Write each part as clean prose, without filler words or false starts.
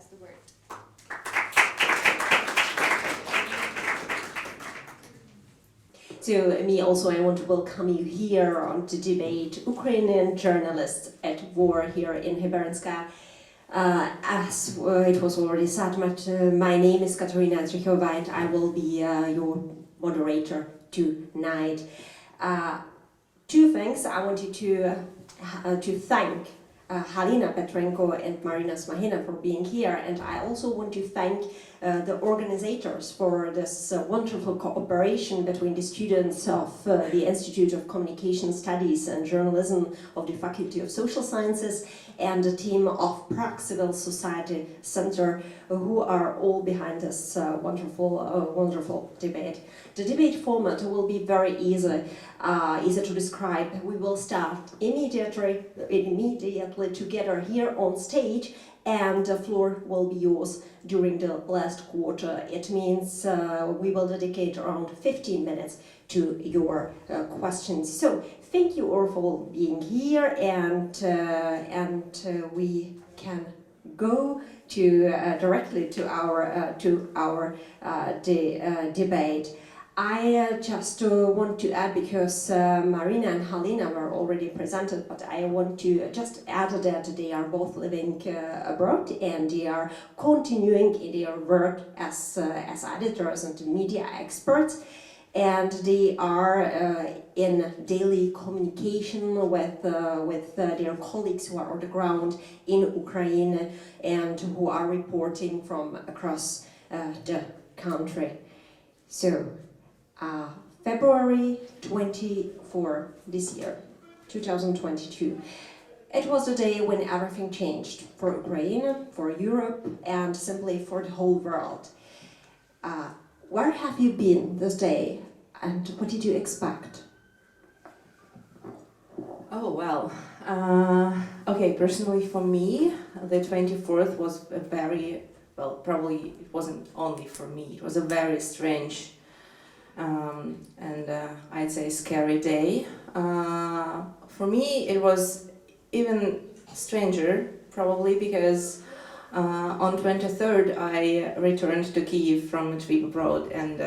has the word. So me also, I want to welcome you here on the debate Ukrainian journalists at war here in Hybernská. As it was already said, my name is Katarina Zrychova and I will be your moderator tonight. Two things. I wanted to thank Galina Petrenko and Maryna Smahina for being here, and I also want to thank the organizers for this wonderful cooperation between the students of the Institute of Communication Studies and Journalism of the Faculty of Social Sciences and the team of Prague Civil Society Center, who are all behind this wonderful debate. The debate format will be very easy to describe. We will start immediately together here on stage, and the floor will be yours during the last quarter. It means we will dedicate around 15 minutes to your questions. So thank you all for being here, and we can go directly to our debate. I just want to add, because Maryna and Galina were already presented, but I want to just add that they are both living abroad and they are continuing in their work as editors and media experts, and they are in daily communication with their colleagues who are on the ground in Ukraine and who are reporting from across the country. So. February 24 this year, 2022. It was the day when everything changed for Ukraine, for Europe, and simply for the whole world. Where have you been this day, and what did you expect? Oh, well, okay, personally for me, the 24th was a very, well, probably it wasn't only for me, it was a very strange and I'd say scary day. For me, it was even stranger, probably because on 23rd I returned to Kyiv from a trip abroad, and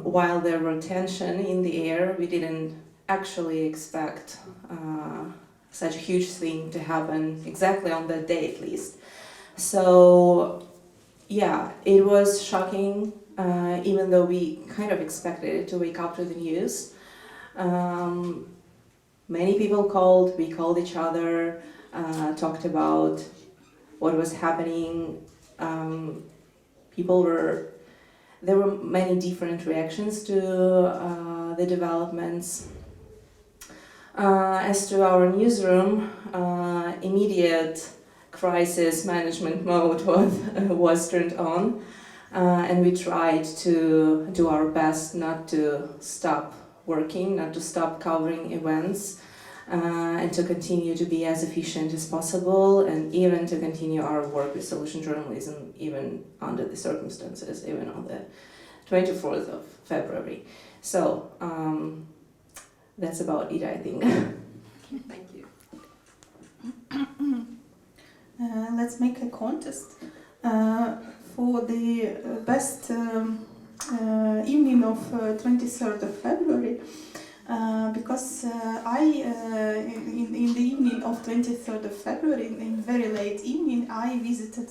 while there were tension in the air, we didn't actually expect such a huge thing to happen exactly on that day, at least. So yeah, it was shocking. Even though we kind of expected it to wake up to the news. Many people called, we called each other, talked about what was happening. There were many different reactions to the developments. As to our newsroom, immediate crisis management mode was turned on. And we tried to do our best not to stop working, not to stop covering events, and to continue to be as efficient as possible, and even to continue our work with solution journalism, even under the circumstances, even on the 24th of February. So that's about it, I think. Thank you. Let's make a contest. For the best evening of 23rd of February, because in the evening of 23rd of February, in very late evening, I visited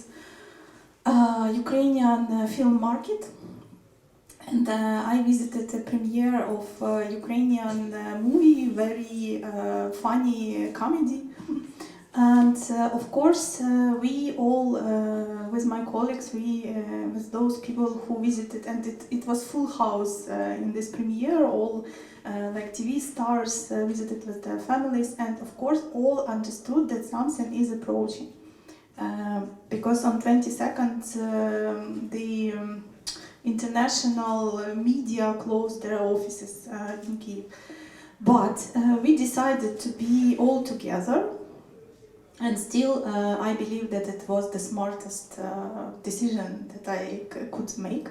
Ukrainian film market, and I visited the premiere of Ukrainian movie, very funny comedy. And of course, we all, with my colleagues, with those people who visited, and it was full house in this premiere, all like TV stars visited with their families, and of course all understood that something is approaching. Because on 22nd, the international media closed their offices in Kyiv. But we decided to be all together. And still, I believe that it was the smartest decision that I could make.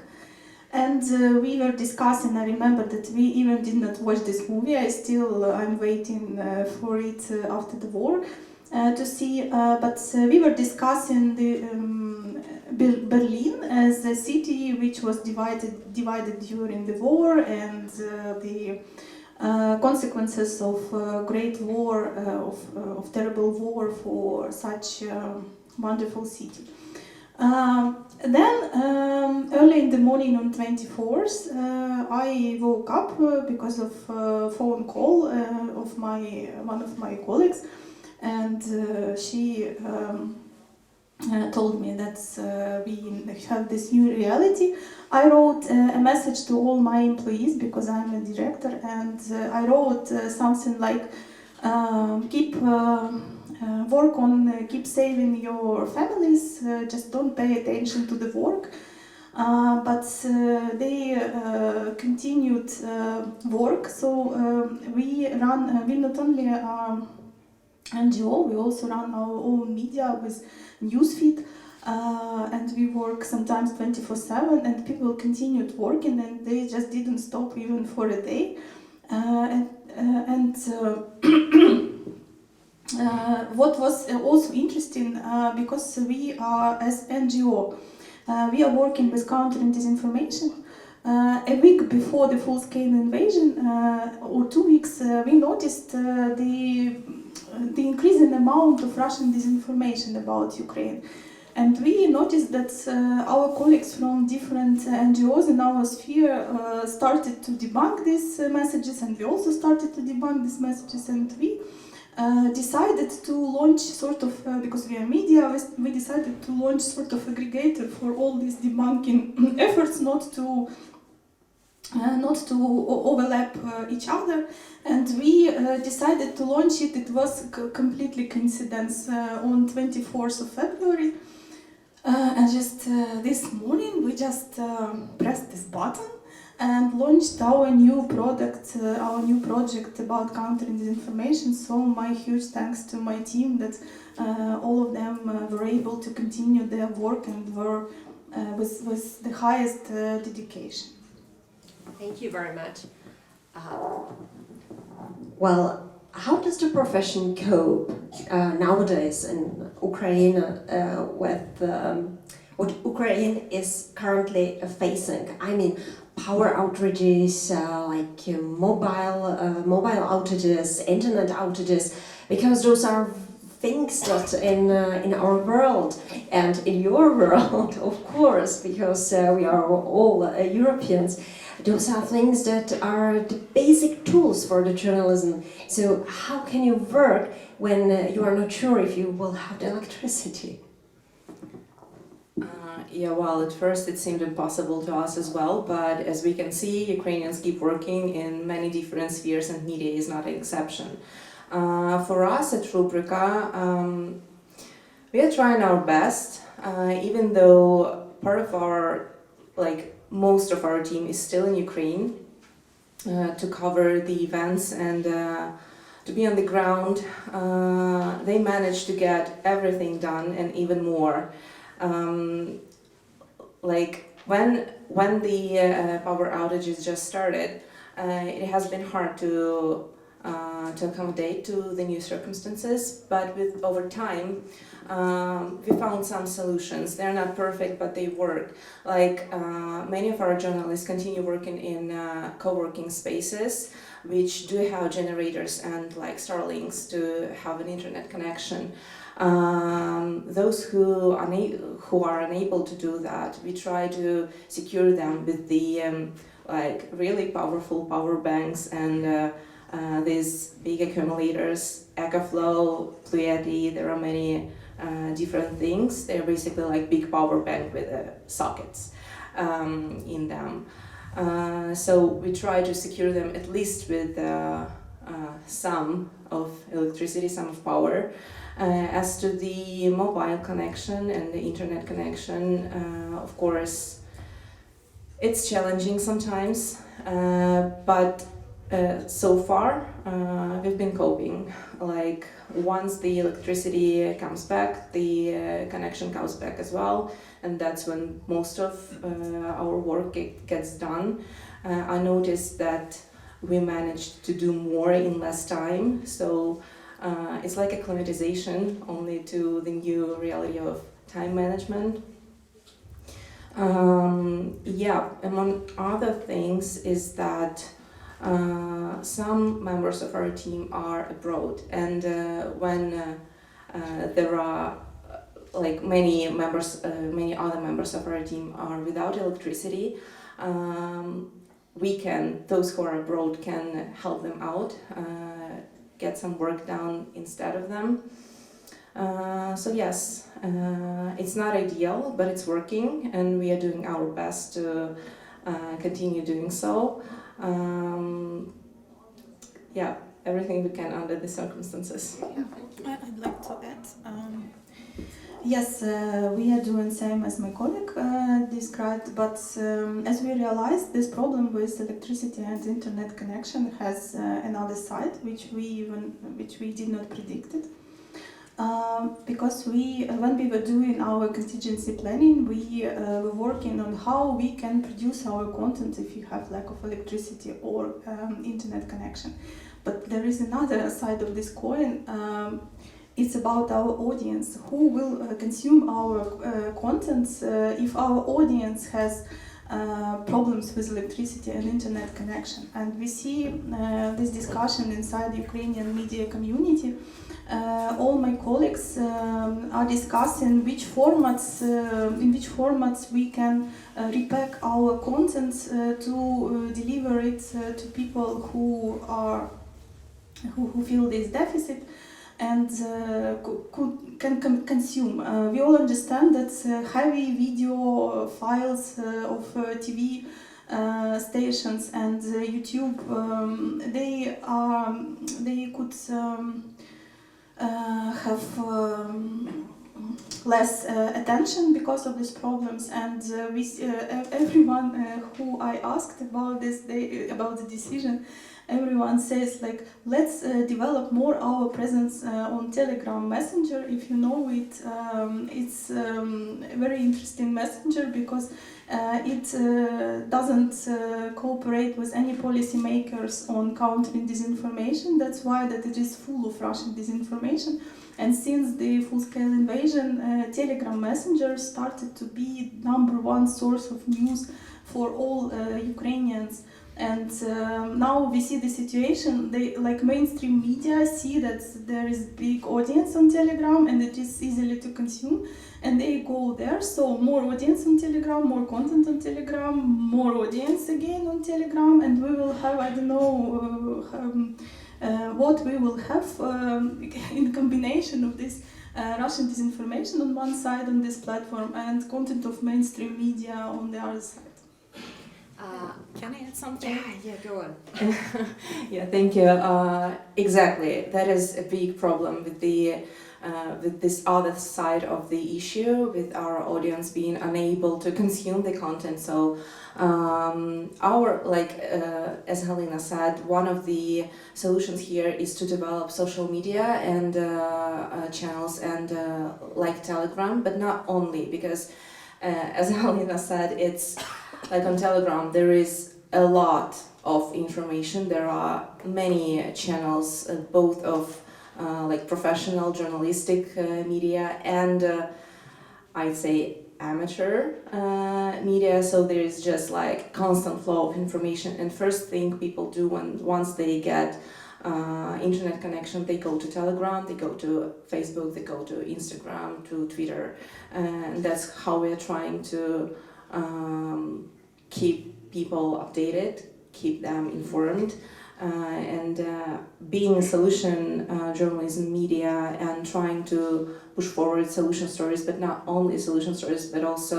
And we were discussing, I remember that we even did not watch this movie. I'm waiting for it after the war. to see, but we were discussing the Berlin as a city which was divided during the war, and the consequences of great war, of terrible war for such a wonderful city. Then early in the morning on 24th, I woke up because of a phone call of one of my colleagues, and she told me that we have this new reality. I wrote a message to all my employees because I'm a director, and I wrote something like keep saving your families, just don't pay attention to the work. But they continued work, so we not only NGO, we also run our own media with newsfeed, and we work sometimes 24/7, and people continued working, and they just didn't stop even for a day. What was also interesting, because we are, as NGO, we are working with countering disinformation. A week before the full-scale invasion, or 2 weeks, we noticed the increasing amount of Russian disinformation about Ukraine. And we noticed that our colleagues from different NGOs in our sphere started to debunk these messages, and we also started to debunk these messages, and we decided to launch sort of, because we are media, we decided to launch sort of aggregator for all these debunking efforts, not to overlap each other, and we decided to launch it. It was completely coincidence on 24th of February, and just this morning we just pressed this button and launched our new product, our new project about countering disinformation. So my huge thanks to my team that all of them were able to continue their work and were with the highest dedication. Thank you very much. Well, how does the profession cope nowadays in Ukraine with what Ukraine is currently facing? I mean, power outages, mobile outages, internet outages, because those are things that in our world and in your world, of course, because we are all Europeans. Those are things that are the basic tools for the journalism. So how can you work when you are not sure if you will have the electricity? Yeah, well, at first it seemed impossible to us as well, but as we can see, Ukrainians keep working in many different spheres, and media is not an exception. For us at Rubryka, we are trying our best, even though part of our, most of our team is still in Ukraine, to cover the events and to be on the ground. They managed to get everything done and even more. When the power outages just started, it has been hard to accommodate to the new circumstances, but over time we found some solutions. They're not perfect, but they work. Many of our journalists continue working in co-working spaces, which do have generators and Starlinks to have an internet connection. Those who are unable to do that, we try to secure them with the really powerful power banks and these big accumulators, EcoFlow, Pleiadi. There are many different things. They're basically like big power bank with sockets in them. So we try to secure them at least with some of electricity, some of power. As to the mobile connection and the internet connection, of course, it's challenging sometimes, but so far we've been coping. Once the electricity comes back, the connection comes back as well, and that's when most of our work gets done. I noticed that we managed to do more in less time, so It's like acclimatization only to the new reality of time management. Among other things is that some members of our team are abroad, and when there are like many other members of our team are without electricity, those who are abroad can help them out, get some work done instead of them. It's not ideal, but it's working, and we are doing our best to continue doing so. Everything we can under the circumstances. I'd like to add. Yes, we are doing same as my colleague described, but as we realized, this problem with electricity and internet connection has another side, which we did not predict it. Because when we were doing our contingency planning, we were working on how we can produce our content if you have lack of electricity or internet connection. But there is another side of this coin. It's about our audience. Who will consume our content if our audience has problems with electricity and internet connection? And we see this discussion inside the Ukrainian media community. All my colleagues are discussing in which formats we can repack our content to deliver it to people who feel this deficit and can consume. We all understand that heavy video files of TV stations and YouTube, they could have less attention because of these problems, and everyone who I asked about about the decision, everyone says like, let's develop more our presence on Telegram Messenger. If you know it, it's a very interesting messenger because it doesn't cooperate with any policymakers on countering disinformation. That's why that it is full of Russian disinformation. And since the full-scale invasion, Telegram Messenger started to be #1 source of news for all Ukrainians. And now we see the situation, mainstream media see that there is big audience on Telegram and it is easily to consume, and they go there. So more audience on Telegram, more content on Telegram, more audience again on Telegram, and we will have, I don't know, what we will have in combination of this Russian disinformation on one side on this platform and content of mainstream media on the other side. Can I add something? Yeah, go on. Yeah, thank you. Exactly, that is a big problem with this other side of the issue, with our audience being unable to consume the content. So, as Galina said, one of the solutions here is to develop social media and channels and like Telegram, but not only, because as Galina said, it's like on Telegram there is a lot of information. There are many channels, both of professional journalistic media and I'd say amateur media. So there is just like constant flow of information. And first thing people do once they get internet connection, they go to Telegram, they go to Facebook, they go to Instagram, to Twitter, and that's how we're trying to keep people updated, keep them informed, and being a solution journalism media and trying to push forward solution stories, but not only solution stories, but also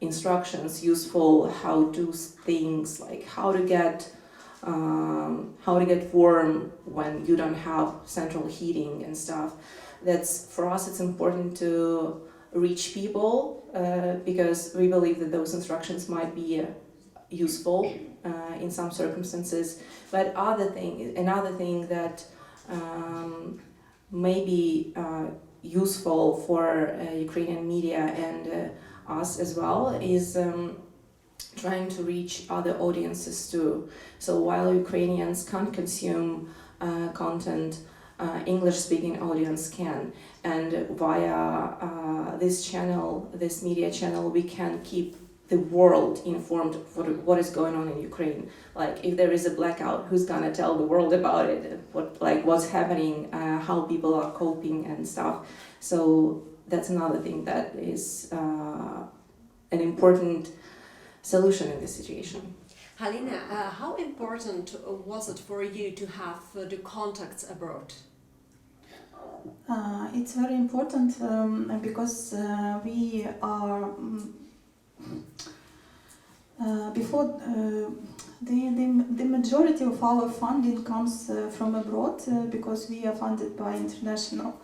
instructions, useful how-to things, like how to get warm when you don't have central heating and stuff. That's, for us, it's important to reach people because we believe that those instructions might be useful in some circumstances. But another thing that may be useful for Ukrainian media and us as well is trying to reach other audiences too. So while Ukrainians can't consume content English-speaking audience can. And via this channel, this media channel, we can keep the world informed of what is going on in Ukraine. Like if there is a blackout, who's gonna tell the world about it? What's happening? How people are coping and stuff. So that's another thing that is an important solution in this situation. Galina, how important was it for you to have the contacts abroad? It's very important because we are before the majority of our funding comes from abroad because we are funded by international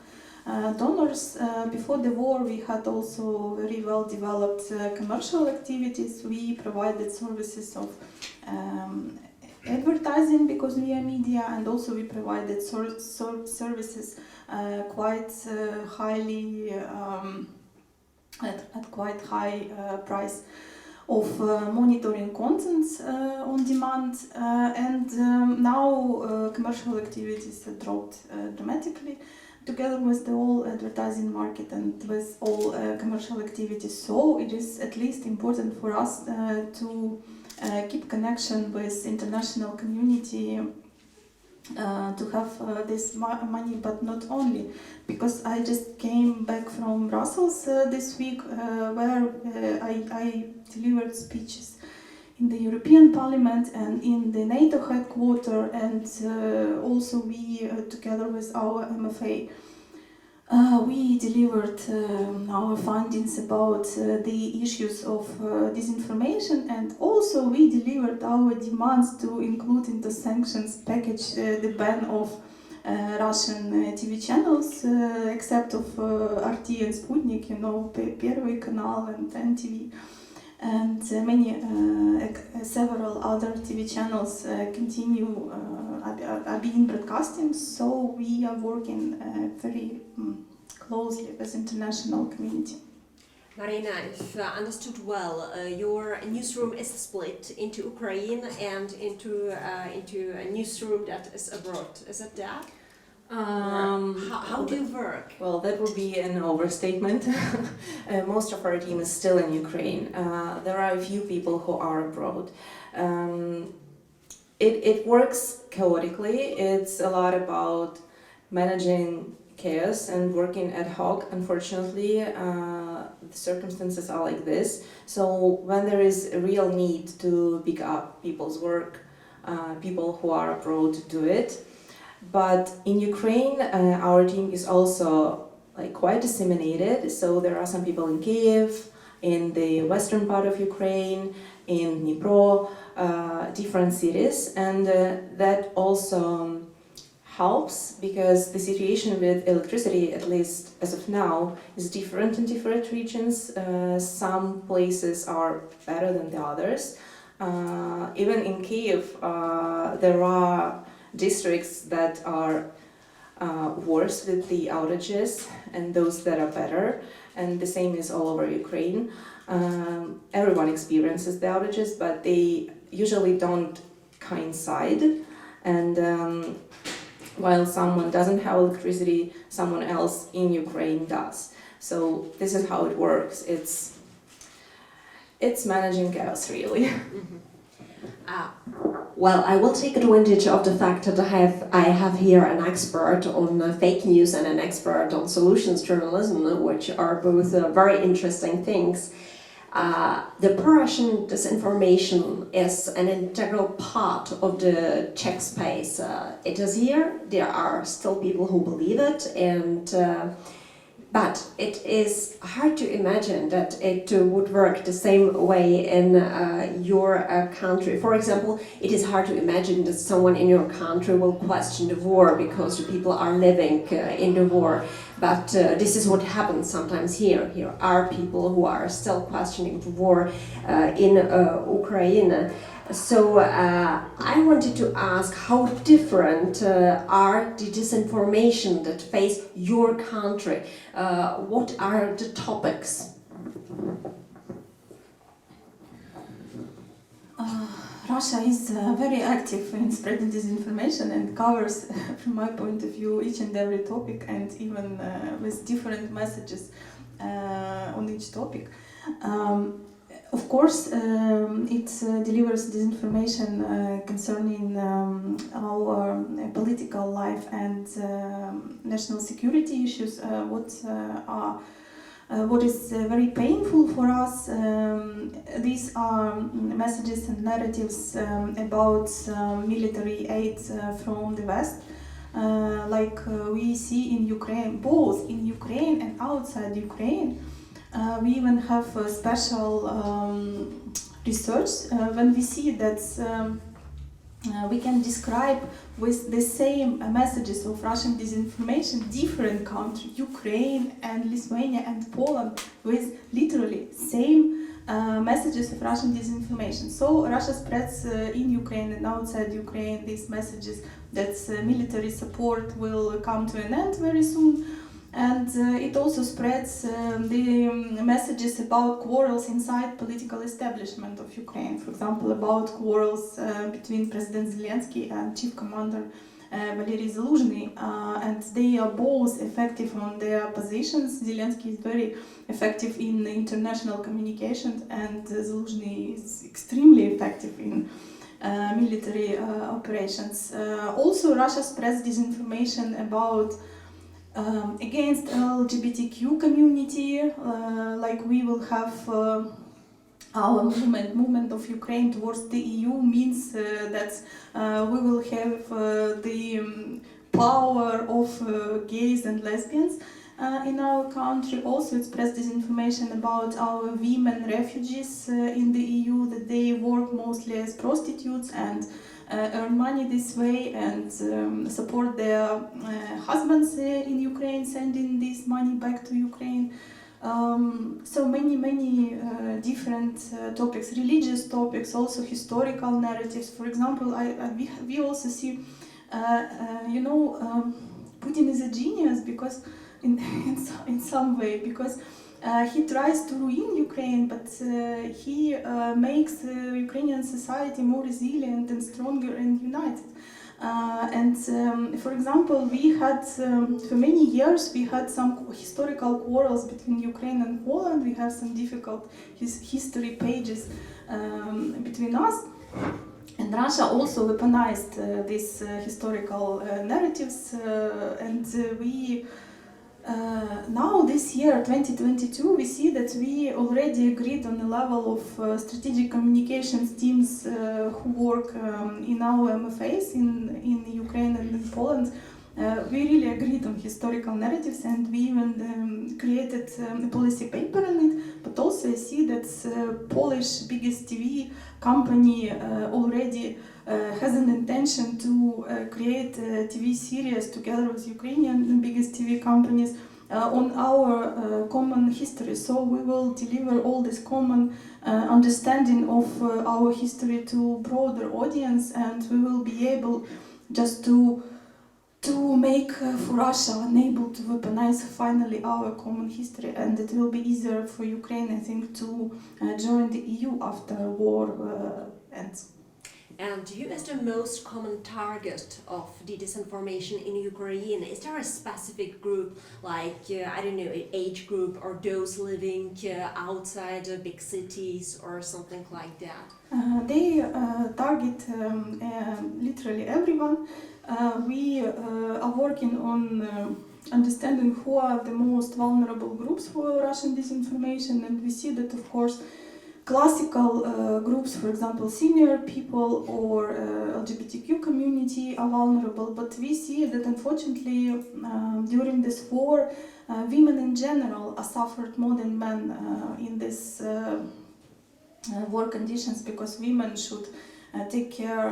donors. Before the war, we had also very well developed commercial activities. We provided services of advertising because we are media, and also we provided services quite highly at quite high price of monitoring contents on demand, and now commercial activities have dropped dramatically together with the whole advertising market and with all commercial activities. So it is at least important for us to keep connection with international community to have this money, but not only, because I just came back from Brussels this week where I delivered speeches in the European Parliament and in the NATO headquarters, and also we, together with our MFA, we delivered our findings about the issues of disinformation, and also we delivered our demands to include in the sanctions package the ban of Russian TV channels, except of RT and Sputnik, you know, Первый канал and NTV, and several other TV channels continue are being broadcasting. So we are working very closely with international community. Maryna, if I understood well, your newsroom is split into Ukraine and into a newsroom that is abroad. Is it that? How do you work? Well, that would be an overstatement. Most of our team is still in Ukraine. There are a few people who are abroad. It works chaotically. It's a lot about managing chaos and working ad hoc. Unfortunately, the circumstances are like this. So when there is a real need to pick up people's work, people who are abroad do it. But in Ukraine, our team is also quite disseminated. So there are some people in Kyiv, in the western part of Ukraine, in Dnipro, different cities, and that also helps because the situation with electricity, at least as of now, is different in different regions. Some places are better than the others. Even in Kyiv, there are districts that are worse with the outages and those that are better, and the same is all over Ukraine. Everyone experiences the outages, but they usually don't coincide, and while someone doesn't have electricity, someone else in Ukraine does. So this is how it works. It's managing chaos, really. Mm-hmm. Well, I will take advantage of the fact that I have here an expert on fake news and an expert on solutions journalism, which are both very interesting things. The pro-Russian disinformation is an integral part of the Czech space. It is here. There are still people who believe it, and but it is hard to imagine that it would work the same way in your country. For example, it is hard to imagine that someone in your country will question the war because the people are living in the war. But this is what happens sometimes here. Here are people who are still questioning the war in Ukraine. So I wanted to ask, how different are the disinformation that face your country? What are the topics? Russia is very active in spreading disinformation and covers, from my point of view, each and every topic, and even with different messages on each topic. Of course, it delivers disinformation concerning our political life and national security issues, what is very painful for us. These are messages and narratives about military aid from the West, like we see in Ukraine, both in Ukraine and outside Ukraine. We even have special research when we see that we can describe with the same messages of Russian disinformation different countries, Ukraine and Lithuania and Poland, with literally same messages of Russian disinformation. So Russia spreads in Ukraine and outside Ukraine these messages that military support will come to an end very soon. And it also spreads the messages about quarrels inside political establishment of Ukraine. For example, about quarrels between President Zelensky and Chief Commander Valery Zaluzhny, and they are both effective on their positions. Zelensky is very effective in international communications, and Zaluzhny is extremely effective in military operations. Also, Russia spreads disinformation about against LGBTQ community, like we will have our movement of Ukraine towards the EU means that we will have the power of gays and lesbians in our country. Also, it spreads disinformation about our women refugees in the EU, that they work mostly as prostitutes and earn money this way and support their husbands in Ukraine, sending this money back to Ukraine. So many different topics, religious topics, also historical narratives. For example, we also see, Putin is a genius because in some way, because he tries to ruin Ukraine, but he makes Ukrainian society more resilient and stronger and united. For example, we had, for many years, we had some historical quarrels between Ukraine and Poland. We have some difficult history pages between us. And Russia also weaponized these historical narratives, and we now this year, 2022, we see that we already agreed on the level of strategic communications teams who work in our MFAs in Ukraine and in Poland. We really agreed on historical narratives, and we even created a policy paper on it. But also I see that Polish biggest TV company already has an intention to create a TV series together with Ukrainian biggest TV companies on our common history. So we will deliver all this common understanding of our history to broader audience, and we will be able just to make for Russia unable to weaponize finally our common history, and it will be easier for Ukraine, I think, to join the EU after war ends. And who is the most common target of the disinformation in Ukraine? Is there a specific group, like, I don't know, age group, or those living outside big cities or something like that? They target literally everyone. We are working on understanding who are the most vulnerable groups for Russian disinformation, and we see that, of course, classical groups, for example, senior people or LGBTQ community are vulnerable, but we see that unfortunately during this war, women in general are suffered more than men in this war conditions, because women should take care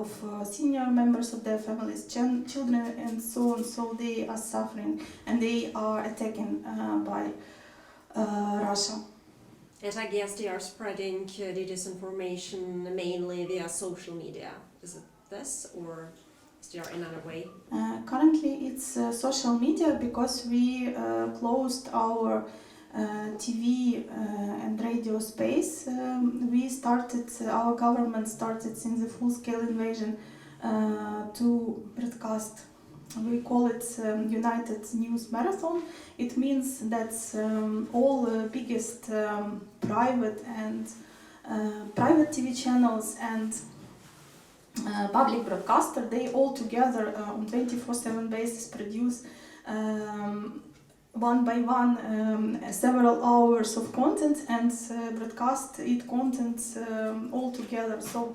of senior members of their families, children, and so on. So they are suffering and they are attacking by Russia. And I guess they are spreading the disinformation mainly via social media. Is it this, or is there another way? Currently it's social media, because we closed our TV and radio space. Our government started since the full-scale invasion to broadcast. We call it United News Marathon. It means that all the biggest private TV channels and public broadcaster, they all together on 24/7 basis produce one by one several hours of content and broadcast it content all together. So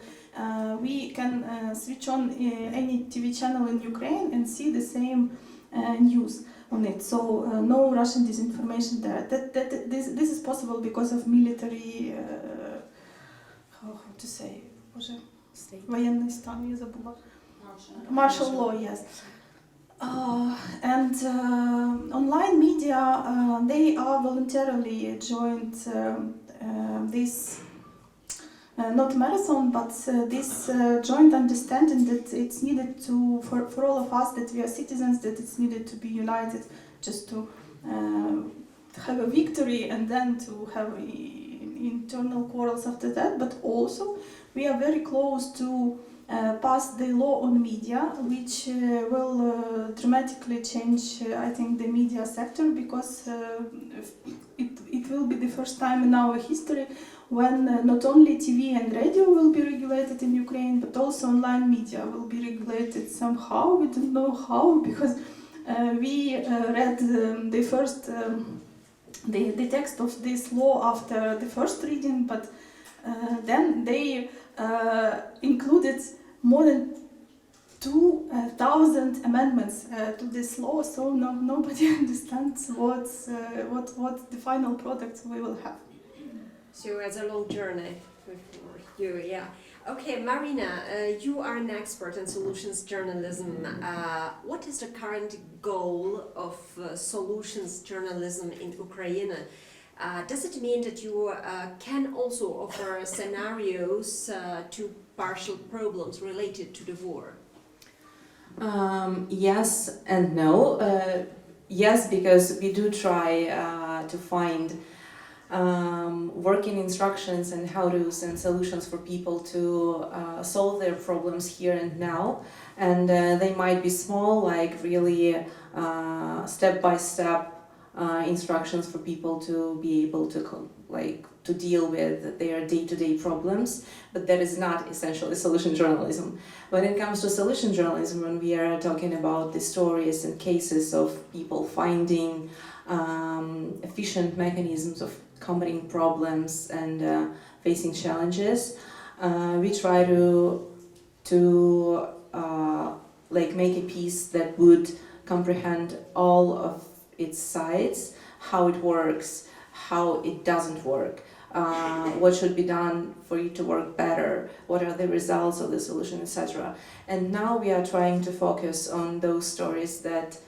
we can switch on any TV channel in Ukraine and see the same news on it. So no Russian disinformation there. This is possible because of military, how to say, военный стан, я забыла. Martial law, yes. And online media, they are voluntarily joined this not marathon, but this joint understanding that it's needed to, for all of us, that we are citizens, that it's needed to be united just to have a victory and then to have internal quarrels after that. But also we are very close to pass the law on media, which will dramatically change, I think, the media sector, because it will be the first time in our history when not only TV and radio will be regulated in Ukraine, but also online media will be regulated somehow. We don't know how, because we read the first the text of this law after the first reading, but then they included more than 2,000 amendments to this law, so nobody understands what the final product we will have. So it's a long journey for you, yeah. Okay, Maryna, you are an expert in solutions journalism. What is the current goal of solutions journalism in Ukraine? Does it mean that you can also offer scenarios to partial problems related to the war? Yes and no. Yes, because we do try to find working instructions and how-tos and solutions for people to solve their problems here and now. And they might be small, like really step-by-step instructions for people to be able to deal with their day-to-day problems, but that is not essentially solution journalism. When it comes to solution journalism, when we are talking about the stories and cases of people finding efficient mechanisms of combating problems and facing challenges, we try to make a piece that would comprehend all of its sides, how it works, how it doesn't work, what should be done for it to work better, what are the results of the solution, etc. And now we are trying to focus on those stories that,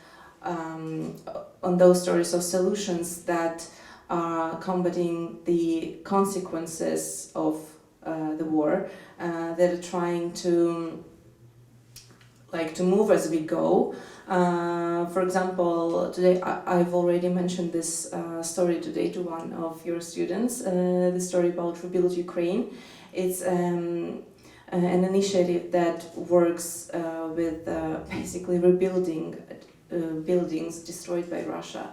of solutions that are combating the consequences of the war, that are trying to move as we go. For example, today I've already mentioned this story today to one of your students, the story about Rebuild Ukraine. It's an initiative that works with basically rebuilding buildings destroyed by Russia.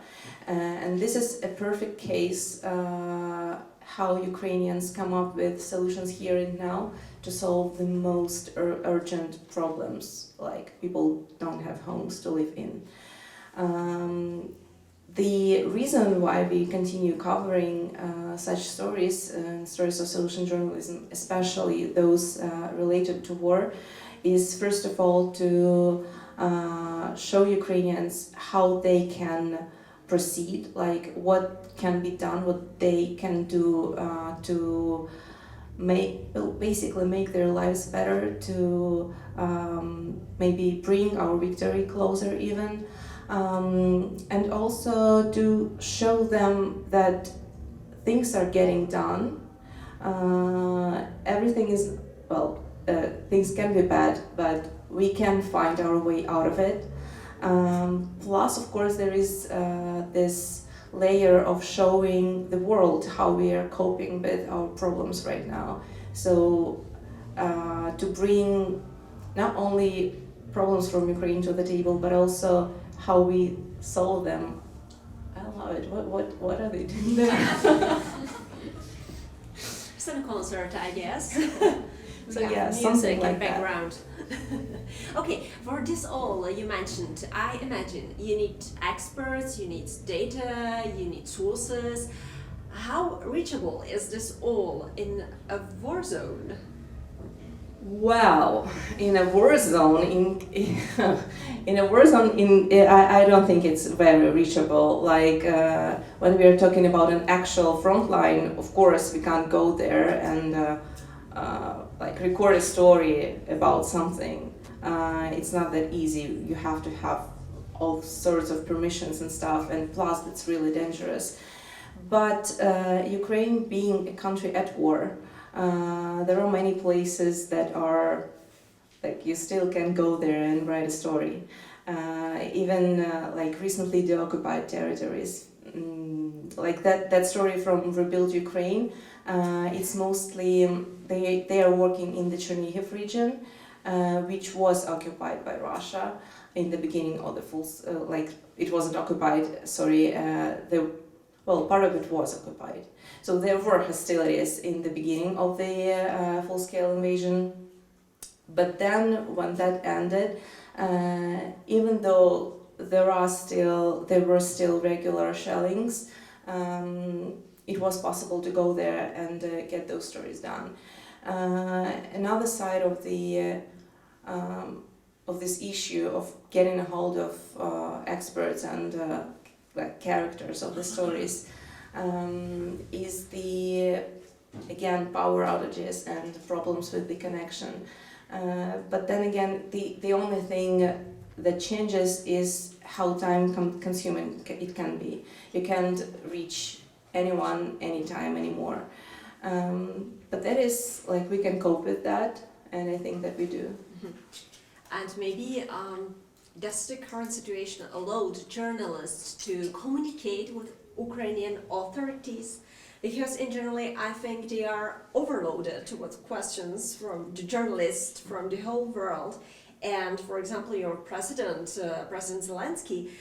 And this is a perfect case how Ukrainians come up with solutions here and now to solve the most urgent problems, like people don't have homes to live in. The reason why we continue covering such stories, stories of solution journalism, especially those related to war, is first of all to show Ukrainians how they can proceed, like what can be done, what they can do to basically make their lives better, to maybe bring our victory closer even, and also to show them that things are getting done. Everything is, things can be bad, but we can find our way out of it. Plus, of course, there is this layer of showing the world how we are coping with our problems right now. So to bring not only problems from Ukraine to the table, but also how we solve them. I love it. What are they doing there? Some concert, I guess. So Yeah, yeah, music something like in background. Okay, for this all you mentioned, I imagine you need experts, you need data, you need sources. How reachable is this all in a war zone? Well, in a war zone, I don't think it's very reachable. Like when we are talking about an actual front line, of course we can't go there and like record a story about something. It's not that easy. You have to have all sorts of permissions and stuff, and plus it's really dangerous. But Ukraine being a country at war, there are many places that are like you still can go there and write a story. Even like recently the occupied territories, like that story from Rebuild Ukraine. It's mostly they are working in the Chernihiv region, which was occupied by Russia in the beginning of the full like it wasn't occupied. Sorry, part of it was occupied. So there were hostilities in the beginning of the full-scale invasion, but then when that ended, even though there were still regular shellings, it was possible to go there and get those stories done. Another side of the of this issue of getting a hold of experts and like characters of the stories is the power outages and problems with the connection. But then again, the only thing that changes is how time consuming it can be. You can't reach anyone anytime anymore. But that is like we can cope with that, and I think that we do. And maybe does the current situation allow journalists to communicate with Ukrainian authorities? Because in general, I think they are overloaded with questions from the journalists from the whole world. And for example, your President Zelensky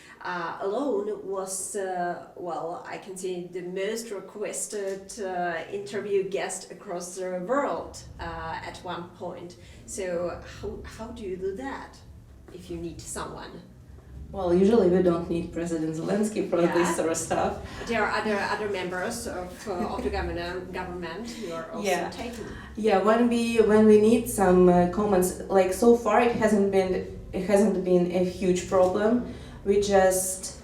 alone was, I can say the most requested interview guest across the world at one point. So how do you do that if you need someone? Well, usually we don't need President Zelensky for this sort of stuff. There are other members of the government who are also taken. Yeah, when we need some comments, like so far it hasn't been a huge problem. We just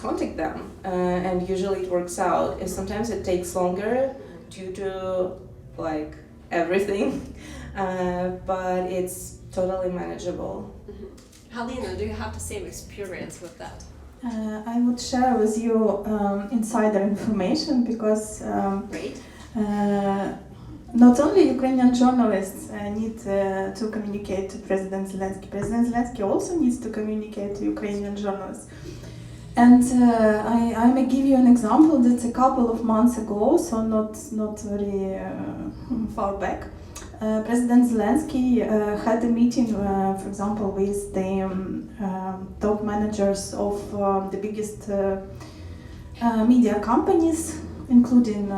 contact them, and usually it works out. And sometimes it takes longer due to like everything, but it's totally manageable. Mm-hmm. Halina, do you have the same experience with that? I would share with you insider information because not only Ukrainian journalists need to communicate to President Zelensky. President Zelensky also needs to communicate to Ukrainian journalists. And I may give you an example that a couple of months ago, so not very far back, President Zelensky had a meeting, for example, with the top managers of the biggest media companies, including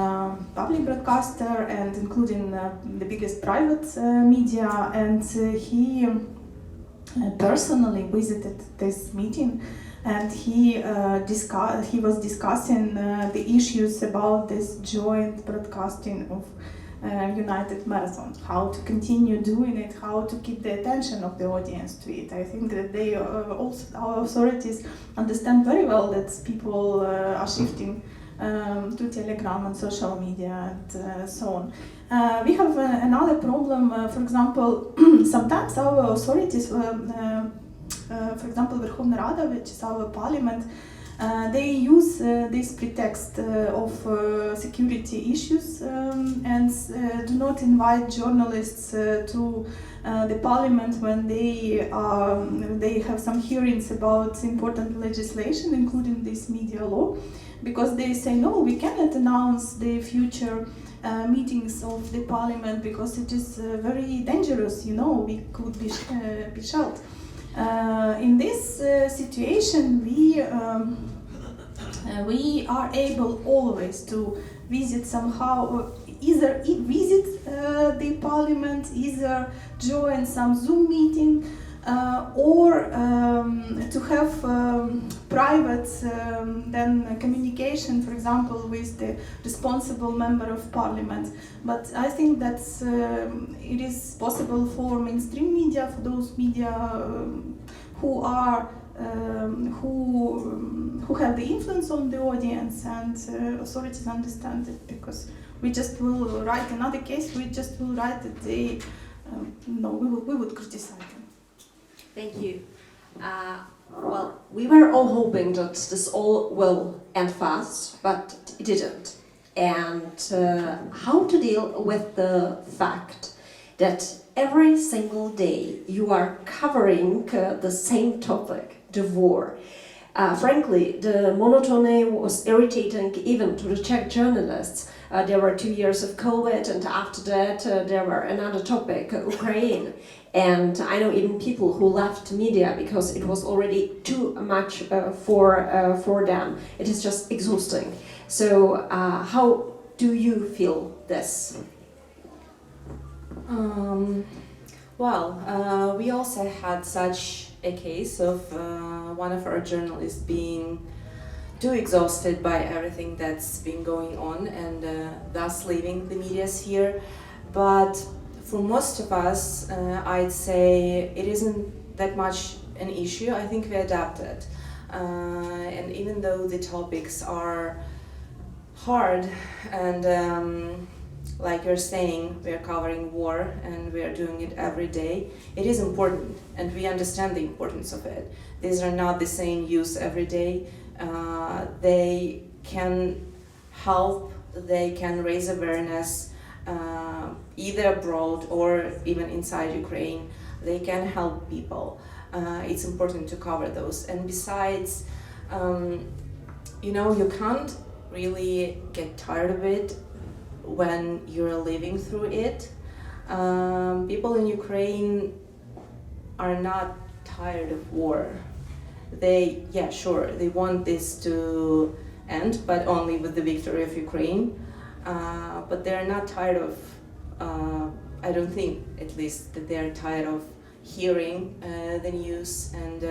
public broadcaster and including the biggest private media, and he personally visited this meeting, and he was discussing the issues about this joint broadcasting of United Marathon, how to continue doing it, how to keep the attention of the audience to it. I think that they also, our authorities understand very well that people are shifting to Telegram and social media and so on. We have another problem, for example, sometimes our authorities, for example, Verkhovna Rada, which is our parliament, They use this pretext of security issues and do not invite journalists to the parliament when they have some hearings about important legislation, including this media law, because they say, no, we cannot announce the future meetings of the parliament because it is very dangerous, we could be shot. In this situation, we are able always to visit somehow, either visit the parliament, either join some Zoom meeting, or to have private then communication, for example, with the responsible member of parliament. But I think that it is possible for mainstream media, for those media who are who have the influence on the audience, and authorities understand it, because we just will write another case. We just will write that they we would criticize them. Thank you. Well, we were all hoping that this all will end fast, but it didn't. And how to deal with the fact that every single day you are covering the same topic, the war. Frankly, the monotony was irritating even to the Czech journalists. There were 2 years of COVID, and after that there were another topic, Ukraine. And I know even people who left media because it was already too much for them. It is just exhausting. So how do you feel this? We also had such a case of one of our journalists being too exhausted by everything that's been going on and thus leaving the media sphere. But for most of us, I'd say it isn't that much an issue. I think we adapted. And even though the topics are hard and like you're saying, we are covering war and we are doing it every day. It is important and we understand the importance of it. These are not the same use every day. They can help, they can raise awareness either abroad or even inside Ukraine. They can help people. It's important to cover those. And besides, you can't really get tired of it when you're living through it. People in Ukraine are not tired of war. They want this to end, but only with the victory of Ukraine. But they're not tired of, I don't think at least that they're tired of hearing the news and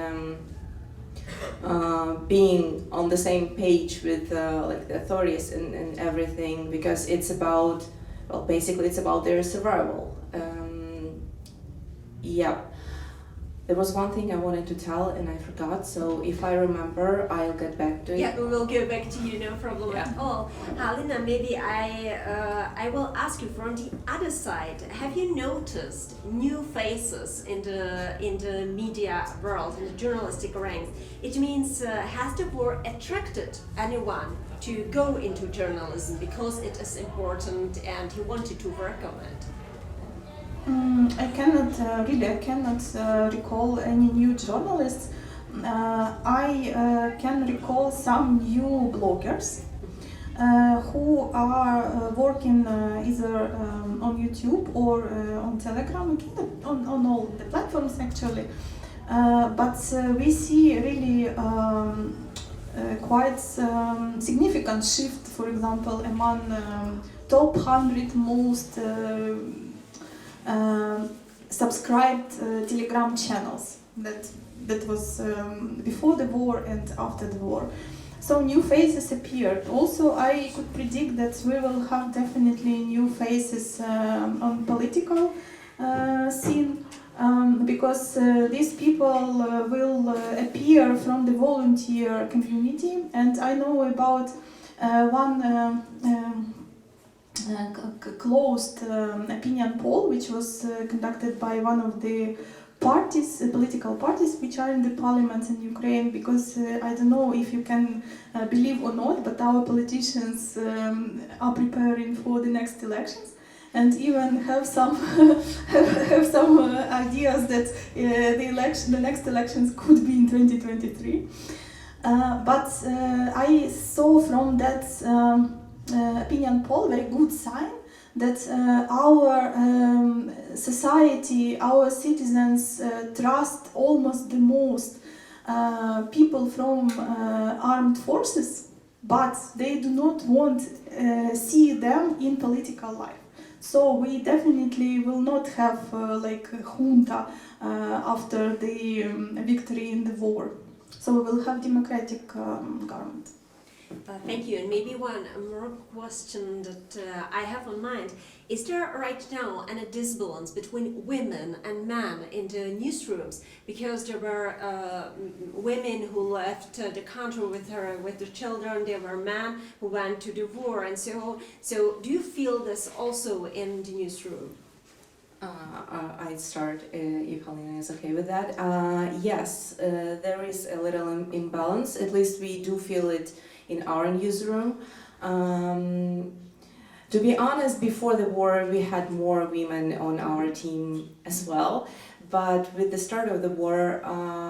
being on the same page with like the authorities and everything, because it's about, basically it's about their survival. There was one thing I wanted to tell and I forgot, so if I remember, I'll get back to it. Yeah, we will get back to you, no problem at all. Halina, maybe I will ask you from the other side. Have you noticed new faces in the media world, in the journalistic ranks? It means, has the war attracted anyone to go into journalism because it is important and he wanted to work on it? I cannot recall any new journalists. I can recall some new bloggers who are working either on YouTube or on Telegram, on all the platforms actually. But we see really quite significant shift, for example, among top 100 most subscribed Telegram channels that was before the war and after the war. So new faces appeared. Also, I could predict that we will have definitely new faces on political scene, because these people will appear from the volunteer community. And I know about one closed opinion poll, which was conducted by one of the parties, political parties, which are in the parliament in Ukraine, because I don't know if you can believe or not, but our politicians are preparing for the next elections, and even have some have some ideas that the next elections could be in 2023. But I saw from that opinion poll very good sign that our society, our citizens trust almost the most people from armed forces, but they do not want see them in political life. So we definitely will not have like a junta after the victory in the war. So we will have democratic government. Thank you. And maybe one more question that I have on mind. Is there right now a disbalance between women and men in the newsrooms? Because there were women who left the country with their children, there were men who went to the war, and so do you feel this also in the newsroom? I'd start if Galina is okay with that. Yes, there is a little imbalance. At least we do feel it in our newsroom. To be honest, before the war we had more women on our team as well, but with the start of the war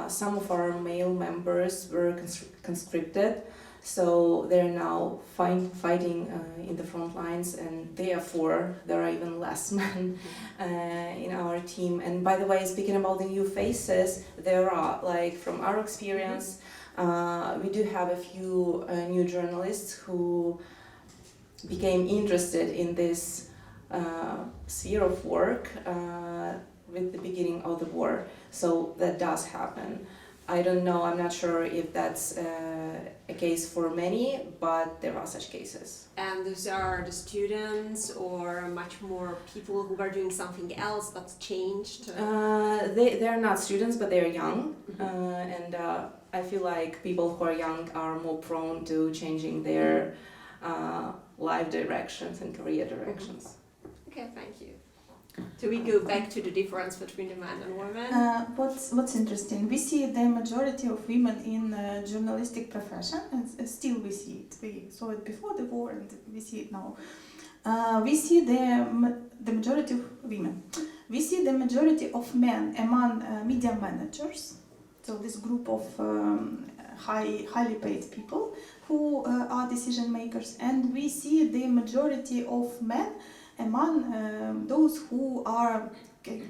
some of our male members were conscripted, so they're now fighting in the front lines, and therefore there are even less men in our team. And by the way, speaking about the new faces, there are, like, from our experience, we do have a few new journalists who became interested in this sphere of work with the beginning of the war. So that does happen. I don't know, I'm not sure if that's a case for many, but there are such cases. And those are the students or much more people who are doing something else but changed? They're not students, but they're young. And I feel like people who are young are more prone to changing their life directions and career directions. Okay, thank you. So we go back to the difference between the men and women. What's interesting, we see the majority of women in journalistic profession, and still we see it. We saw it before the war, and we see it now. We see the majority of women. We see the majority of men among media managers. So this group of highly paid people who are decision makers, and we see the majority of men among those who are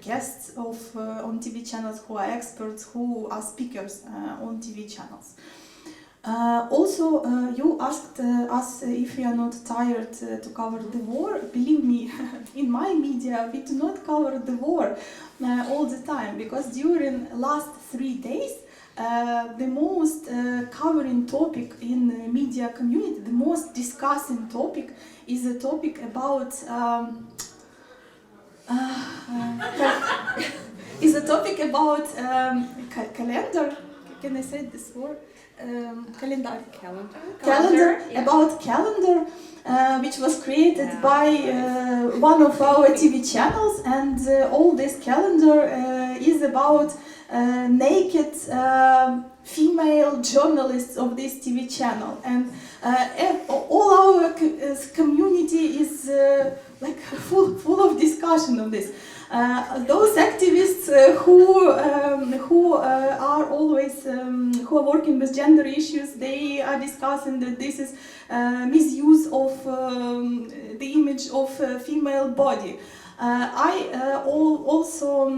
guests of on TV channels, who are experts, who are speakers on TV channels. Also, you asked us if we are not tired to cover the war. Believe me, in my media we do not cover the war all the time, because during last 3 days the most covering topic in the media community, the most discussing topic, is a topic about calendar. Can I say this word? Calendar. Yeah. About calendar, which was created by one of our TV channels, and all this calendar is about naked female journalists of this TV channel, and all our community is like full of discussion on this. Those activists who are always who are working with gender issues, they are discussing that this is misuse of the image of female body. I also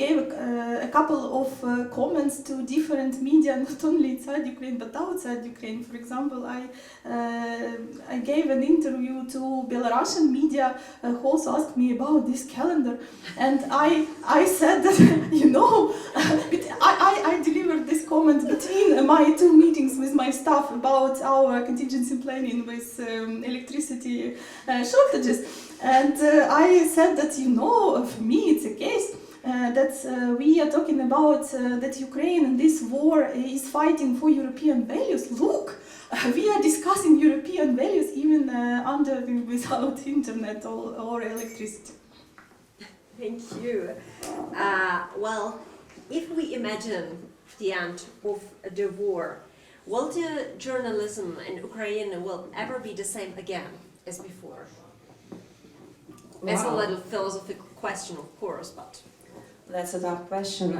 gave a couple of comments to different media, not only inside Ukraine but outside Ukraine. For example, I gave an interview to Belarusian media who also asked me about this calendar, and I said that I delivered this comment between my 2 meetings with my staff about our contingency planning with electricity shortages. And I said that, for me it's a case that we are talking about that Ukraine in this war is fighting for European values. Look, we are discussing European values even without internet or electricity. Thank you. Well, if we imagine the end of the war, will the journalism in Ukraine will ever be the same again as before? It's a Wow. little philosophical question, of course, but That's a tough question.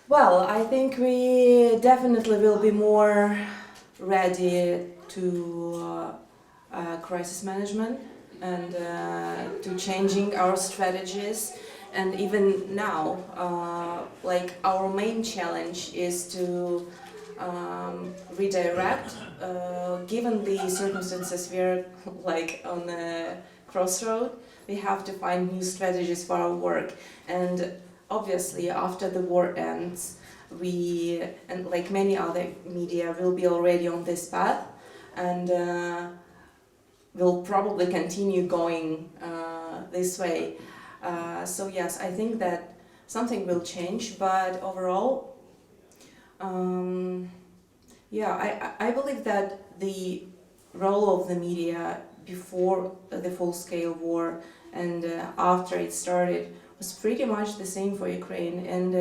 Well, I think we definitely will be more ready to crisis management and to changing our strategies. And even now, like our main challenge is to redirect, given the circumstances we're like on a crossroad, we have to find new strategies for our work. And obviously after the war ends, we, and like many other media, will be already on this path, and will probably continue going this way. So yes, I think that something will change, but overall, I believe that the role of the media before the full-scale war and after it started was pretty much the same for Ukraine. And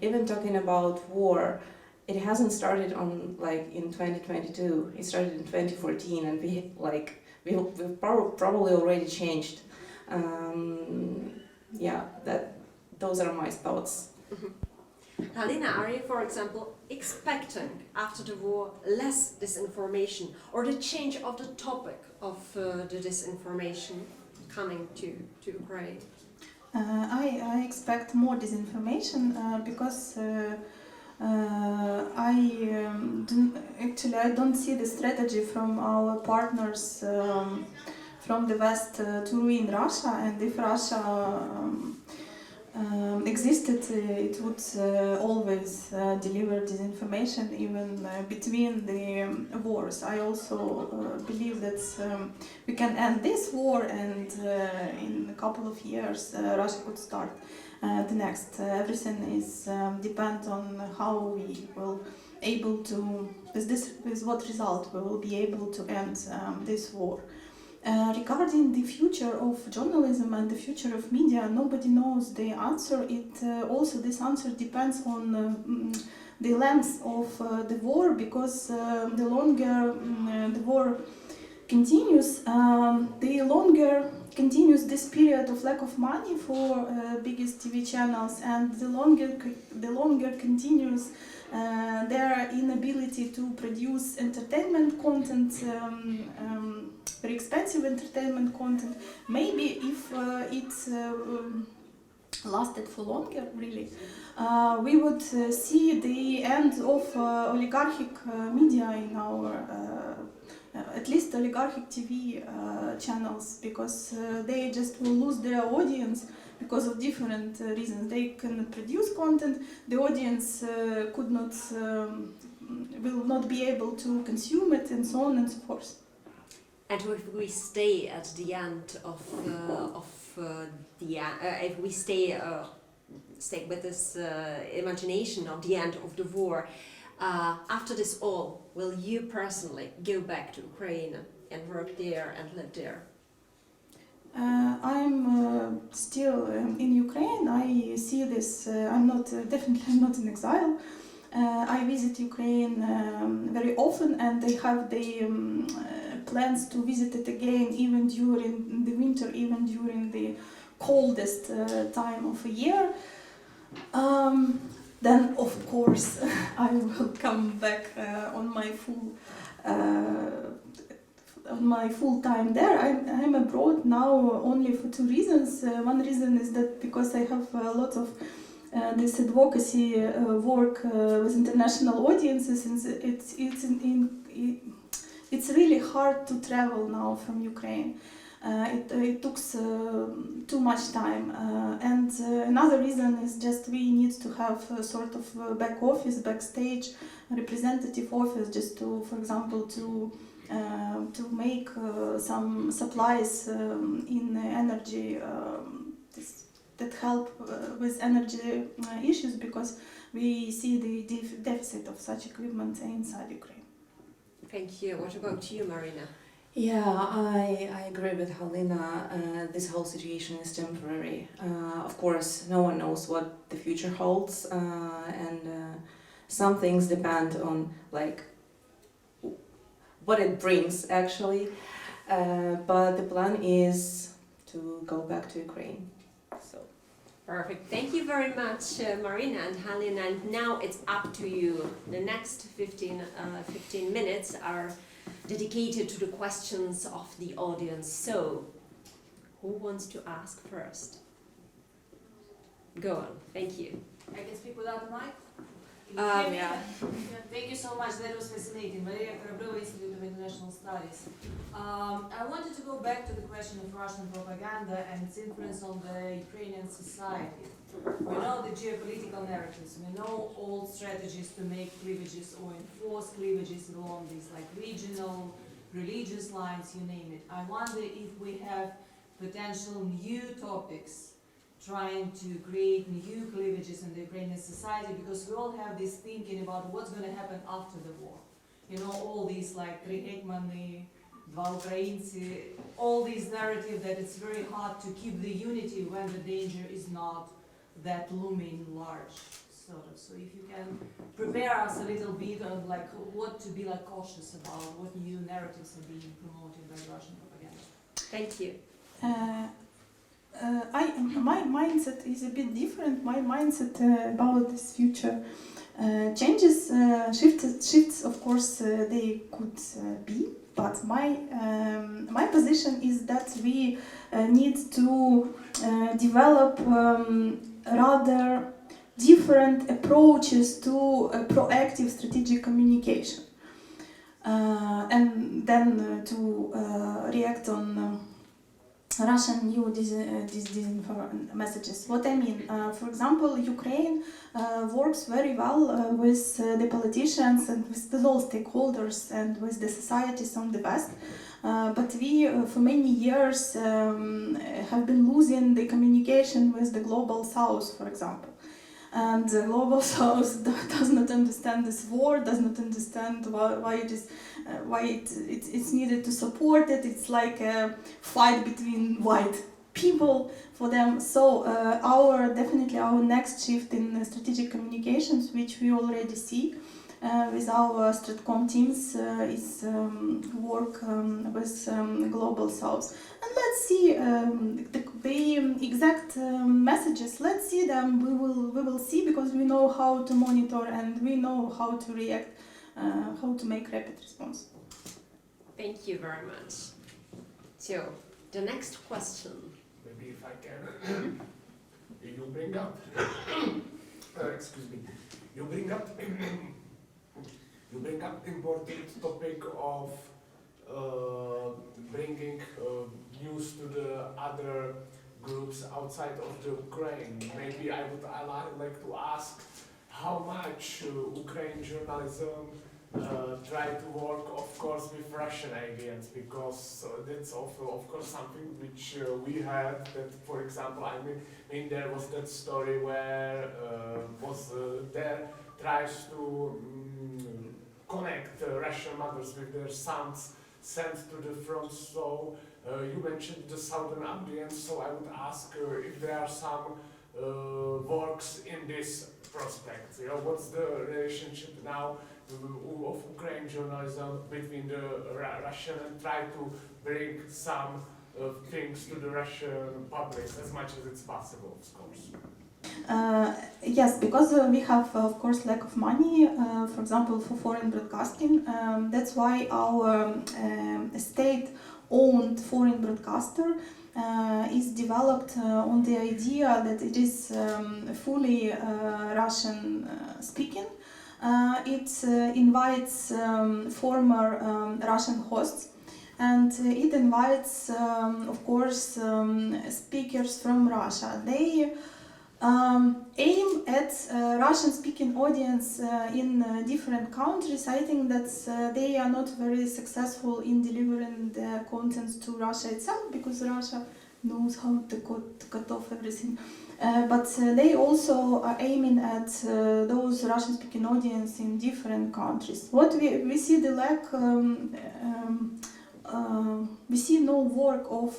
even talking about war, it hasn't started on like in 2022. It started in 2014, and we've probably already changed. Those are my thoughts. Galina, are you, for example, expecting after the war less disinformation or the change of the topic of the disinformation coming to Ukraine? I expect more disinformation because I don't see the strategy from our partners from the West to ruin Russia, and if Russia existed, it would always deliver disinformation even between the wars. I also believe that we can end this war, and in a couple of years Russia could start the next. Everything is depend on how we will able to, with what result we will be able to end this war. Regarding the future of journalism and the future of media, nobody knows the answer. Also this answer depends on the length of the war, because the longer the war continues, the longer continues this period of lack of money for biggest TV channels, and the longer continues their inability to produce entertainment content, very expensive entertainment content. Maybe if it lasted for longer, really, we would see the end of oligarchic media in our, at least oligarchic TV channels, because they just will lose their audience because of different reasons. They cannot produce content, the audience will not be able to consume it, and so on and so forth. And if we stay at the end of if we stay with this imagination of the end of the war, after this all, will you personally go back to Ukraine and work there and live there? I'm still in Ukraine. I see this. I'm not in exile. I visit Ukraine very often, and they have the plans to visit it again, even during the winter, even during the coldest time of a year. Then, of course, I will come back on my full time there. I'm abroad now only for two reasons. One reason is that because I have a lot of this advocacy work with international audiences, and it's really hard to travel now from Ukraine. It took too much time. And another reason is just we need to have a sort of back office, backstage, representative office, just to, for example, to make some supplies in energy that help with energy issues, because we see the deficit of such equipment inside Ukraine. Thank you. What about you, Maryna? Yeah, I agree with Galina. This whole situation is temporary. Of course, no one knows what the future holds, and some things depend on like what it brings actually. But the plan is to go back to Ukraine. So. Perfect. Thank you very much, Maryna and Galina. And now it's up to you. The next 15 minutes are dedicated to the questions of the audience. So, who wants to ask first? Go on. Thank you. I can speak without the mic? Can you hear me? Yeah. Thank you so much. That was fascinating. Maryna Smahina, Institute of International Studies. I wanted to go back to the question of Russian propaganda and its influence on the Ukrainian society. We know the geopolitical narratives. We know all strategies to make cleavages or enforce cleavages along these like regional, religious lines, you name it. I wonder if we have potential new topics trying to create new cleavages in the Ukrainian society, because we all have this thinking about what's going to happen after the war. You know, all these like три гетьмани, два українці, all these narrative that it's very hard to keep the unity when the danger is not that looming large, sort of. So if you can prepare us a little bit of like what to be like cautious about, what new narratives are being promoted by Russian propaganda. Thank you. My mindset is a bit different. My mindset about this future changes, shifts. Of course, they could be, but my position is that we need to develop rather different approaches to proactive strategic communication, and then to react on Russian new disinformation messages. What I mean, for example, Ukraine works very well with the politicians and with all stakeholders and with the societies on the West. But we, for many years, have been losing the communication with the global South, for example. And the global South does not understand this war, does not understand why it is, why it's needed to support it. It's like a fight between white people for them. So definitely our next shift in strategic communications, which we already see with our Stratcom teams, is work with global South. And let's see the exact messages. Let's see them. We will see, because we know how to monitor and we know how to react, how to make rapid response. Thank you very much. So, the next question. Maybe if I can, you bring up, excuse me, you bring up important topic of bringing news to the other groups outside of the Ukraine. Maybe I would like to ask how much Ukraine journalism try to work, of course, with Russian aliens, because that's also, of course, something which we had. That, for example, I mean, there was that story where there tries to connect Russian mothers with their sons sent to the front. So you mentioned the southern audience, so I would ask if there are some works in this prospect. You know, what's the relationship now of Ukraine journalism between the Russian, and try to bring some things to the Russian public as much as it's possible, of course. Yes, because we have, of course, lack of money, for example, for foreign broadcasting. That's why our state-owned foreign broadcaster is developed on the idea that it is fully Russian speaking. It invites former Russian hosts, and it invites, of course, speakers from Russia. They aim at Russian-speaking audience in different countries. I think that they are not very successful in delivering the contents to Russia itself, because Russia knows how to cut off everything. But they also are aiming at those Russian-speaking audience in different countries. What we see the lack we see no work of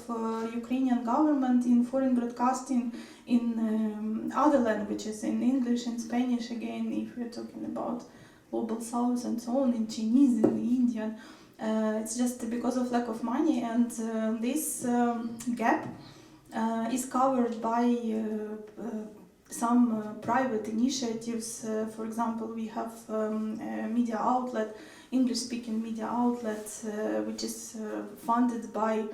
Ukrainian government in foreign broadcasting in other languages, in English and Spanish again, if we're talking about Global South and so on, in Chinese, in Indian. It's just because of lack of money, and this gap is covered by some private initiatives. For example, we have a media outlet, English-speaking media outlet, which is funded by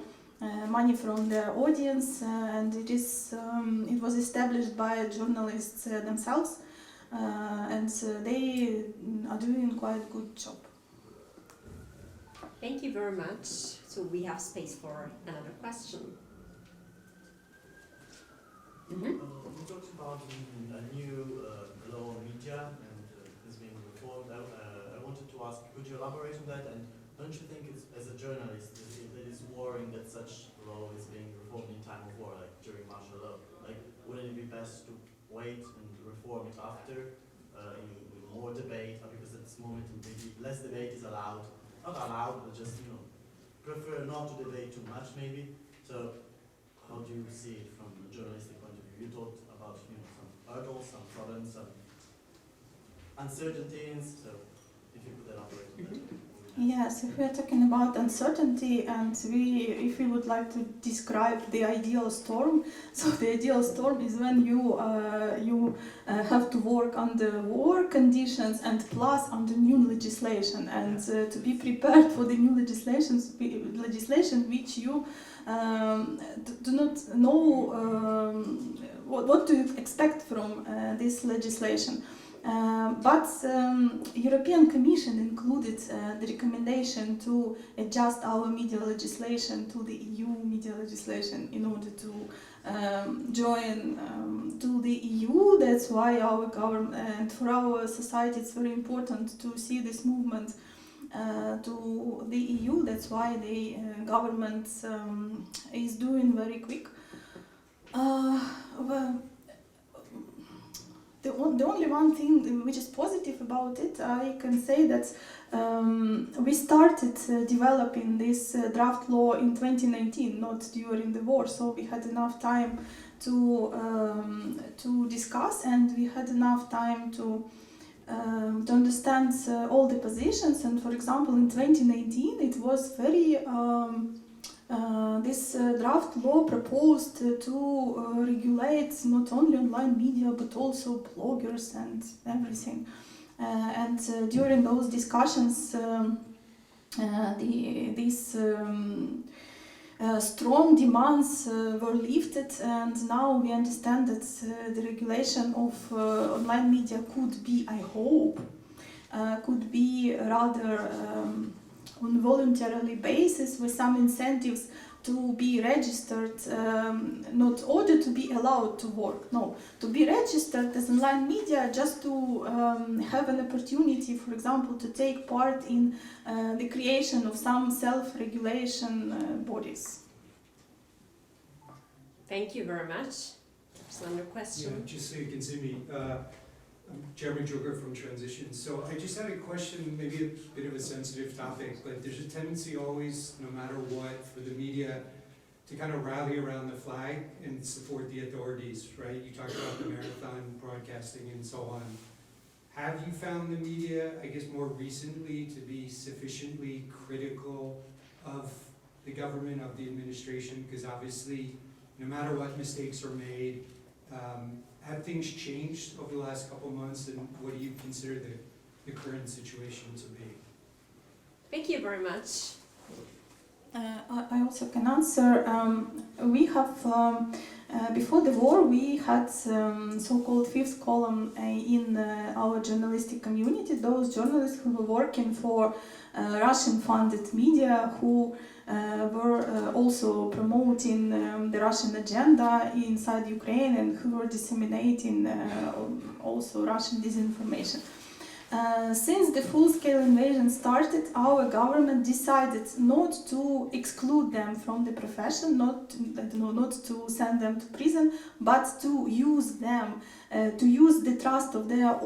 money from their audience, and it was established by journalists themselves, and they are doing quite a good job. Thank you very much. So we have space for another question. We talked about a new law on media and is being reformed. I wanted to ask, could you elaborate on that? And don't you think, as a journalist, it is worrying that such law is being reformed in time of war, like during martial law? Like, wouldn't it be best to wait and reform it after in more debate? Because at this moment, maybe less debate is allowed. Not allowed, but just, prefer not to debate too much, maybe. So, how do you see it from a journalistic point of view? You talked about, some hurdles, some problems, some uncertainties. So, if you could elaborate on that. Yes, if we are talking about uncertainty, and if we would like to describe the ideal storm, so the ideal storm is when you have to work under war conditions and plus under new legislation, and to be prepared for the new legislation which you do not know what to expect from this legislation. But European Commission included the recommendation to adjust our media legislation to the EU media legislation in order to join to the EU. That's why our government and for our society it's very important to see this movement to the EU. That's why the government is doing very quick. The only one thing which is positive about it, I can say that we started developing this draft law in 2019, not during the war, so we had enough time to discuss, and we had enough time to understand all the positions. And for example, in 2019, it was very this draft law proposed to regulate not only online media but also bloggers and everything. And during those discussions, these strong demands were lifted, and now we understand that the regulation of online media could be, I hope, could be rather on voluntarily basis with some incentives to be registered, not order to be allowed to work, no, to be registered as online media just to have an opportunity, for example, to take part in the creation of some self-regulation bodies. Thank you very much. There's another question. Yeah, just so you can see me. I'm Jeremy Joker from Transition. So I just had a question, maybe a bit of a sensitive topic, but there's a tendency always, no matter what, for the media to kind of rally around the flag and support the authorities, right? You talked about the marathon broadcasting and so on. Have you found the media, I guess more recently, to be sufficiently critical of the government, of the administration? Because obviously, no matter what mistakes are made, have things changed over the last couple of months, and what do you consider the current situation to be? Thank you very much. I also can answer. We have, before the war, we had so-called fifth column in our journalistic community, those journalists who were working for Russian-funded media, who were also promoting the Russian agenda inside Ukraine, and who were disseminating also Russian disinformation. Since the full-scale invasion started, our government decided not to exclude them from the profession, not to send them to prison, but to use them, to use the trust of their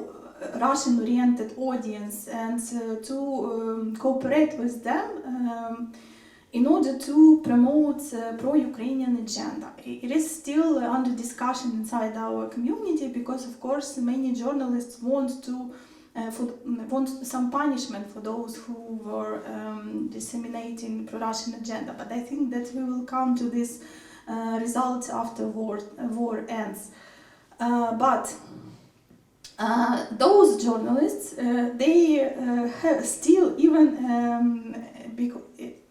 Russian-oriented audience, and to cooperate with them in order to promote pro-Ukrainian agenda. It is still under discussion inside our community because, of course, many journalists want some punishment for those who were disseminating pro-Russian agenda. But I think that we will come to this result after war ends. But those journalists, they still even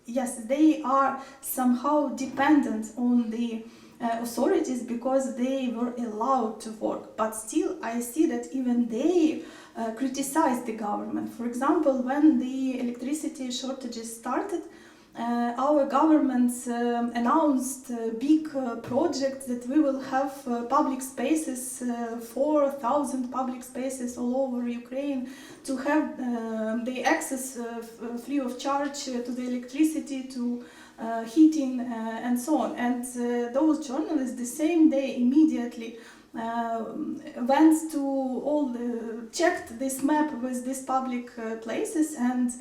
yes, they are somehow dependent on the authorities because they were allowed to work. But still, I see that even they criticize the government. For example, when the electricity shortages started, our government announced big projects that we will have public spaces, 4,000 public spaces all over Ukraine, to have the access free of charge to the electricity, to heating, and so on. And those journalists, the same day, immediately went to checked this map with these public places and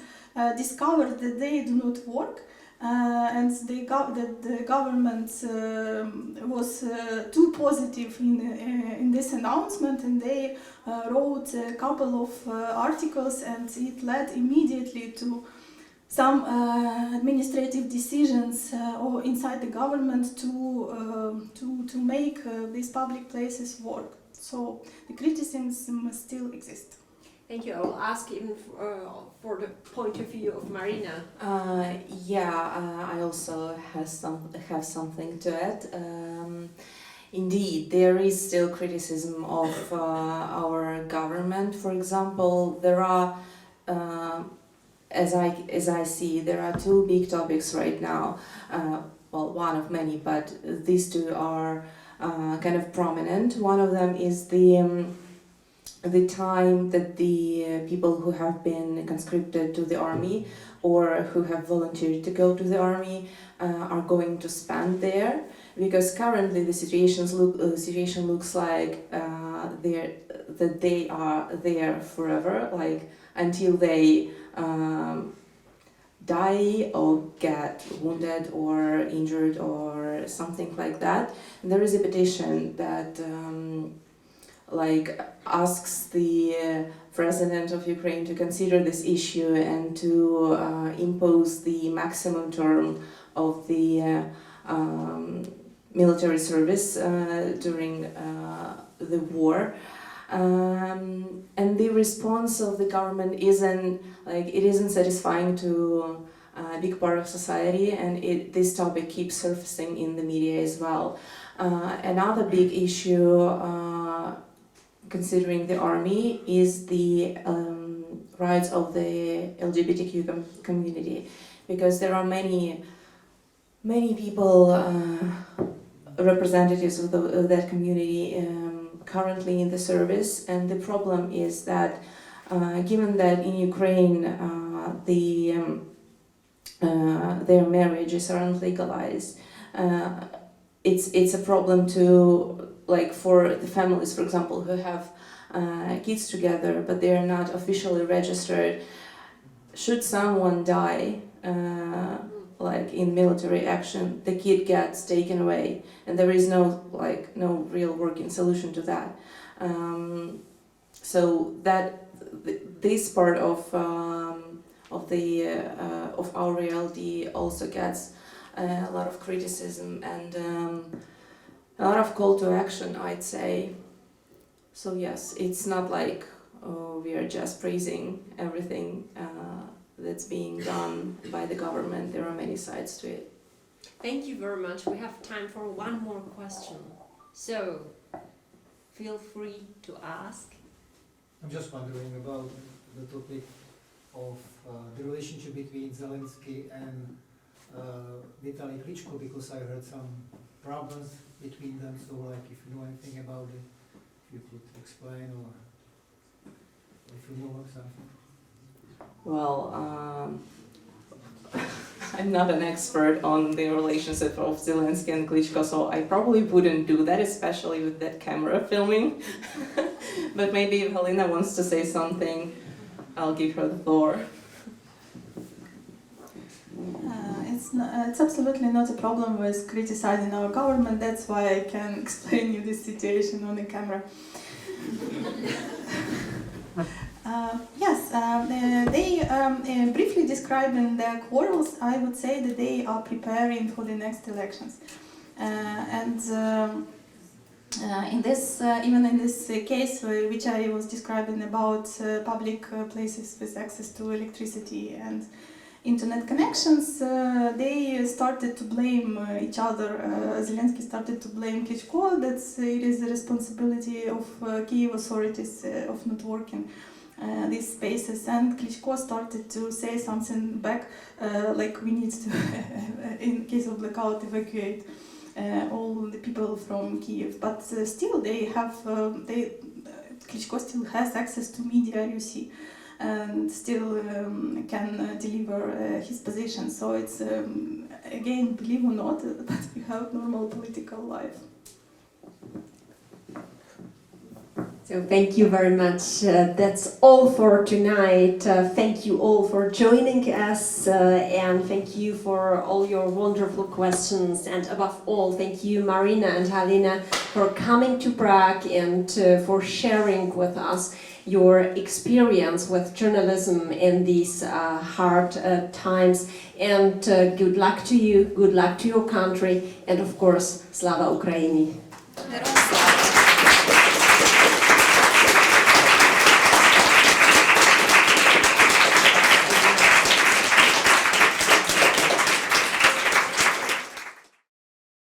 discovered that they do not work, and that the government was too positive in this announcement, and they wrote a couple of articles, and it led immediately to some administrative decisions or inside the government to make these public places work. So the criticism still exists. Thank you. I will ask even for the point of view of Maryna. I also have something to add. Indeed, there is still criticism of our government. For example, there are, as I see, there are two big topics right now. Well, one of many, but these two are kind of prominent. One of them is the time that the people who have been conscripted to the army or who have volunteered to go to the army are going to spend there, because currently the situation looks like that they are there forever, like until they die or get wounded or injured or something like that. And there is a petition that asks the president of Ukraine to consider this issue and to impose the maximum term of the military service during the war. And the response of the government isn't satisfying to a big part of society, and this topic keeps surfacing in the media as well. Another big issue considering the army is the rights of the LGBTQ community, because there are many people, representatives of that community currently in the service, and the problem is that given that in Ukraine their marriages aren't legalized, it's a problem to, for the families, for example, who have kids together but they are not officially registered. Should someone die in military action, the kid gets taken away, and there is no real working solution to that. So that this part of our reality also gets a lot of criticism and a lot of call to action, I'd say. So yes, it's not like we are just praising everything that's being done by the government. There are many sides to it. Thank you very much. We have time for one more question. So, feel free to ask. I'm just wondering about the topic of the relationship between Zelensky and Vitaly Klitschko, because I heard some problems between them. So, if you know anything about it, if you could explain, or if you know something. Well, I'm not an expert on the relationship of Zelensky and Klitschko, so I probably wouldn't do that, especially with that camera filming. But maybe if Galina wants to say something, I'll give her the floor. It's it's absolutely not a problem with criticizing our government. That's why I can explain you this situation on the camera. They briefly describing their quarrels. I would say that they are preparing for the next elections, in this, even in this case, which I was describing about public places with access to electricity and internet connections, they started to blame each other. Zelensky started to blame Klitschko that it is the responsibility of Kiev authorities of not working these spaces, and Klitschko started to say something back, like we need to, in case of blackout, evacuate all the people from Kiev. But still, they have, Klitschko still has access to media, you see, and still can deliver his position. So it's, again, believe or not, but we have normal political life. So thank you very much. That's all for tonight. Thank you all for joining us, and thank you for all your wonderful questions. And above all, thank you, Maryna and Galina, for coming to Prague and for sharing with us your experience with journalism in these hard times. And good luck to you, good luck to your country, and of course, Slava Ukraini.